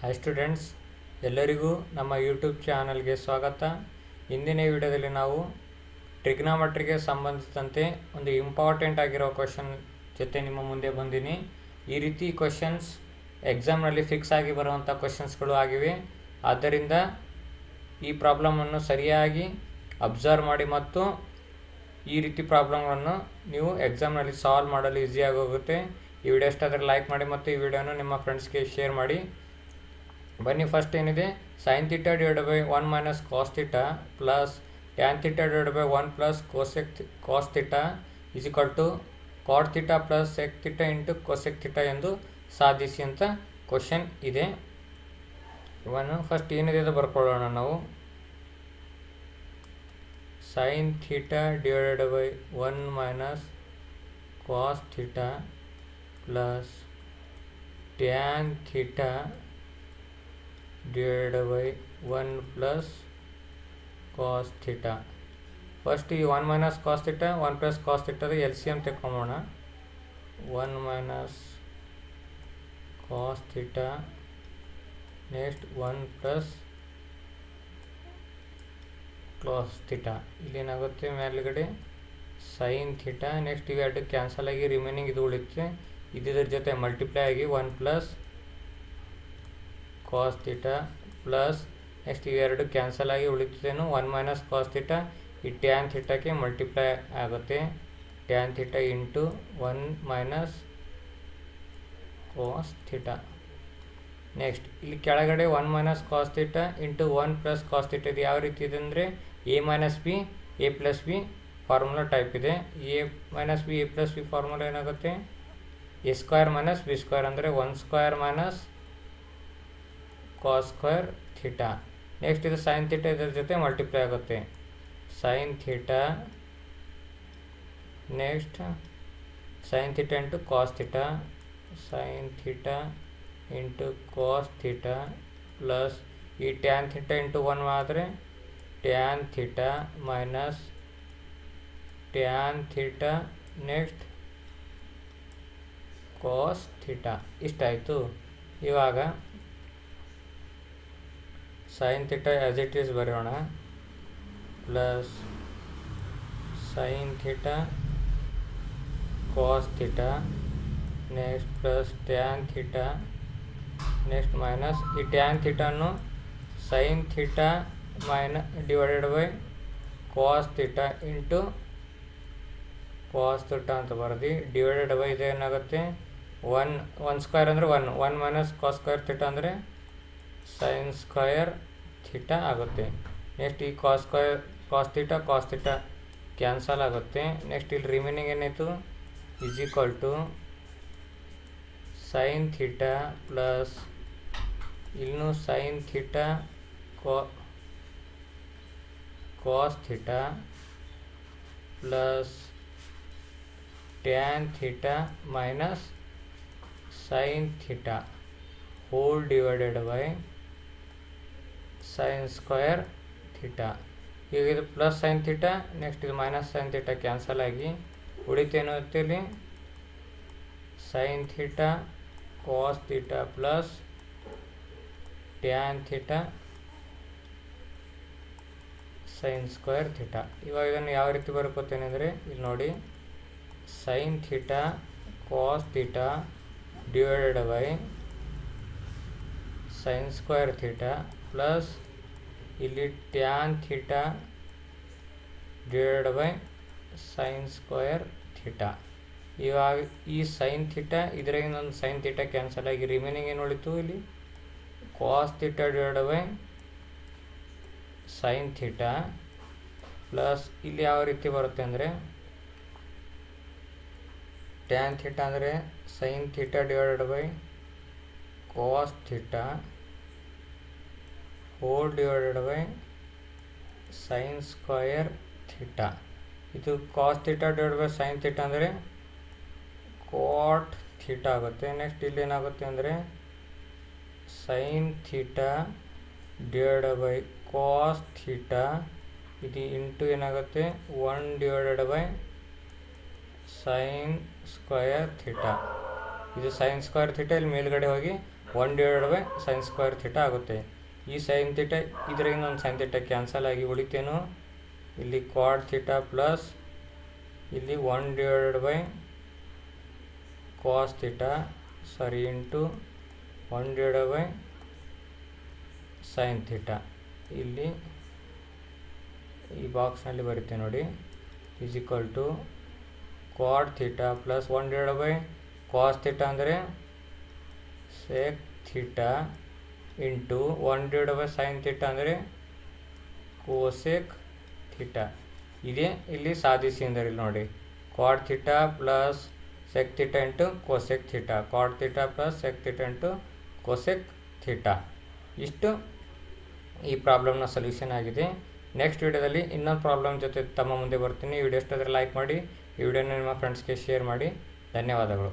Hi students, ಎಲ್ಲರಿಗೂ ನಮ್ಮ YouTube ಚಾನಲ್ಗೆ ಸ್ವಾಗತ. ಇಂದಿನ ವಿಡಿಯೋದಲ್ಲಿ ನಾವು ಟ್ರಿಗ್ನೋಮೆಟ್ರಿಗೆ ಸಂಬಂಧಿಸಿದಂತೆ ಒಂದು ಇಂಪಾರ್ಟೆಂಟ್ ಆಗಿರೋ ಕ್ವಶನ್ ಜೊತೆ ನಿಮ್ಮ ಮುಂದೆ ಬಂದಿನಿ. ಈ ರೀತಿ ಕ್ವಶನ್ಸ್ ಎಕ್ಸಾಮ್ನಲ್ಲಿ ಫಿಕ್ಸ್ ಆಗಿ ಬರುವಂಥ ಕ್ವಶನ್ಸ್ಗಳು ಆಗಿವೆ. ಆದ್ದರಿಂದ ಈ ಪ್ರಾಬ್ಲಮನ್ನು ಸರಿಯಾಗಿ ಅಬ್ಸರ್ವ್ ಮಾಡಿ ಮತ್ತು ಈ ರೀತಿ ಪ್ರಾಬ್ಲಮ್ಗಳನ್ನು ನೀವು ಎಕ್ಸಾಮ್ನಲ್ಲಿ ಸಾಲ್ವ್ ಮಾಡಲು ಈಸಿಯಾಗಿ ಹೋಗುತ್ತೆ. ಈ ವಿಡಿಯೋ ಇಷ್ಟ ಆದರೆ ಲೈಕ್ ಮಾಡಿ ಮತ್ತು ಈ ವಿಡಿಯೋನ ನಿಮ್ಮ ಫ್ರೆಂಡ್ಸ್ಗೆ ಶೇರ್ ಮಾಡಿ. ಬನ್ನಿ, ಫಸ್ಟ್ ಏನಿದೆ, sin θ divided by 1 minus cos θ plus tan θ divided by 1 plus cos θ is equal to cot θ plus sec θ into cosec θ ಎಂದು ಸಾಧಿಸಿ ಅಂತ ಕ್ವಶನ್ ಇದೆ. ಫಸ್ಟ್ ಏನಿದೆ ಅಂತ ಬರ್ಕೊಳ್ಳೋಣ ನಾವು. sin θ divided by 1 minus cos θ plus tan θ divided by 1 plus cos θ. First ಈ 1 minus cos θ 1 plus cos θ LCM ತೆಕ್ಕೊಂಬೋಣ. 1 minus cos θ next 1 plus cos θ. ಇಲ್ಲೇನಾಗುತ್ತೆ, ಮೇಲ್ಗಡೆ sin θ, ನೆಕ್ಸ್ಟ್ ಇವೆರಡು ಕ್ಯಾನ್ಸಲ್ ಆಗಿ ರಿಮೈನಿಂಗ್ ಇದು ಉಳಿಯುತ್ತೆ. ಇದರ ಜೊತೆ ಮಲ್ಟಿಪ್ಲೈ ಆಗಿ 1 ಪ್ಲಸ್ ಕಾಸ್ θ ಪ್ಲಸ್ ನೆಕ್ಸ್ಟ್ ಇವೆರಡು ಕ್ಯಾನ್ಸಲ್ ಆಗಿ ಉಳಿತೇನು 1 ಮೈನಸ್ ಕಾಸ್ θ. ಈ ಟ್ಯಾನ್ ಥೀಟಾಕ್ಕೆ ಮಲ್ಟಿಪ್ಲೈ ಆಗುತ್ತೆ, tan theta into 1 minus cos θ. Next ಇಲ್ಲಿ ಕೆಳಗಡೆ 1 minus cos θ into 1 plus cos θ. ಇದು ಯಾವ ರೀತಿ ಇದೆ ಅಂದರೆ A minus B A plus B formula type ಇದೆ. A minus B A plus B formula ಏನಾಗುತ್ತೆ, A square minus B square ಅಂದರೆ 1 square minus cos square theta. Next ಇದು sine theta, ಇದರ ಜೊತೆ ಮಲ್ಟಿಪ್ಲೈ ಆಗುತ್ತೆ, sine theta next sine theta into cos theta, sine theta into cos theta plus ಈ tan theta into 1 ಆದರೆ tan theta minus tan theta next cos theta. ಇಷ್ಟಾಯಿತು. ಇವಾಗ sine theta as it is ಬರೆಯೋಣ, plus sine theta cos theta next plus tan theta next minus ಈ tan ಥೀಟಾನು sine theta divided by cos theta into cos theta ಅಂತ ಬರೆದು divided by ಇದೇನಾಗುತ್ತೆ 1 square ಅಂದರೆ 1 minus cos square theta ಅಂದರೆ sine square theta ಆಗುತ್ತೆ. Next ಈ cos theta cancel ಆಗುತ್ತೆ. ನೆಕ್ಸ್ಟ್ ಇಲ್ಲಿ ರಿಮೈನಿಂಗ್ ಏನಾಯಿತು, is equal to sine theta plus ಇಲ್ಲೂ sine theta cos theta plus tan theta minus sine theta whole divided by sine square theta. ಈಗ ಇದು plus sine theta, next ಇದು minus sine theta cancel ಆಗಿ ಉಳಿತೇನೋ ಇಲ್ಲಿ sine theta cos theta plus tan theta sine square theta. ಇವಾಗ ಇದನ್ನು ಯಾವ ರೀತಿ ಬರ್ಕೋತೇನೆ ಅಂದರೆ ಇಲ್ಲಿ ನೋಡಿ, sine theta cos theta divided by sine square theta plus ಇಲ್ಲಿ tan theta divided by sine square theta. ಇವಾಗ ಈ ಸೈನ್ ಥೀಟಾ ಇದರಾಗಿನ ಒಂದು ಸೈನ್ ಥೀಟಾ ಕ್ಯಾನ್ಸಲ್ ಆಗಿ ರಿಮೈನಿಂಗ್ ಏನು ಉಳಿತು, ಇಲ್ಲಿ cos theta divided by sine theta plus ಇಲ್ಲಿ ಯಾವ ರೀತಿ ಬರುತ್ತೆ ಅಂದರೆ ಟ್ಯಾನ್ ಥೀಟಾ ಅಂದರೆ sine theta divided by cos theta whole divided by sine square theta. ಇದು cos theta divided by sine theta ಅಂದರೆ ಕಾಟ್ ಥೀಟಾ ಆಗುತ್ತೆ. ನೆಕ್ಸ್ಟ್ ಇಲ್ಲಿ ಏನಾಗುತ್ತೆ ಅಂದರೆ sine theta divided by cos theta, ಇದು ಇಂಟು ಏನಾಗುತ್ತೆ 1 divided by sine square theta. ಇದು sine square theta ಇಲ್ಲಿ ಮೇಲ್ಗಡೆ ಹೋಗಿ 1/sin ಸ್ಕ್ವೇರ್ ಥೀಟಾ ಆಗುತ್ತೆ. ಈ ಸೈನ್ ಥೀಟಾ ಇದರಿಂದ ಒಂದು ಸೈನ್ ಥೀಟಾ ಕ್ಯಾನ್ಸಲ್ ಆಗಿ ಉಳಿತೇನು, ಇಲ್ಲಿ ಕ್ವಾಡ್ ಥೀಟಾ ಪ್ಲಸ್ ಇಲ್ಲಿ 1/cos theta into 1/sin theta. ಇಲ್ಲಿ ಈ ಬಾಕ್ಸ್ನಲ್ಲಿ ಬರುತ್ತೆ ನೋಡಿ, is equal to cot theta plus 1/cos theta ಅಂದರೆ sec theta into 1/sin theta ಅಂದರೆ cosec ಥೀಟಾ. ಇದೇ ಇಲ್ಲಿ ಸಾಧಿಸಿ ಅಂದರೆ ಇಲ್ಲಿ ನೋಡಿ, cot theta plus sec theta into cosec theta, cot theta plus sec theta into cosec theta. ಇಷ್ಟು ಈ ಪ್ರಾಬ್ಲಮ್ನ ಸೊಲ್ಯೂಷನ್ ಆಗಿದೆ. ನೆಕ್ಸ್ಟ್ ವಿಡಿಯೋದಲ್ಲಿ ಇನ್ನೊಂದು ಪ್ರಾಬ್ಲಮ್ ಜೊತೆ ತಮ್ಮ ಮುಂದೆ ಬರ್ತೀನಿ. ಈ ವಿಡಿಯೋ ಇಷ್ಟ ಆದರೆ ಲೈಕ್ ಮಾಡಿ, ಈ ವಿಡಿಯೋನ ನಿಮ್ಮ ಫ್ರೆಂಡ್ಸ್ಗೆ ಶೇರ್ ಮಾಡಿ. ಧನ್ಯವಾದಗಳು.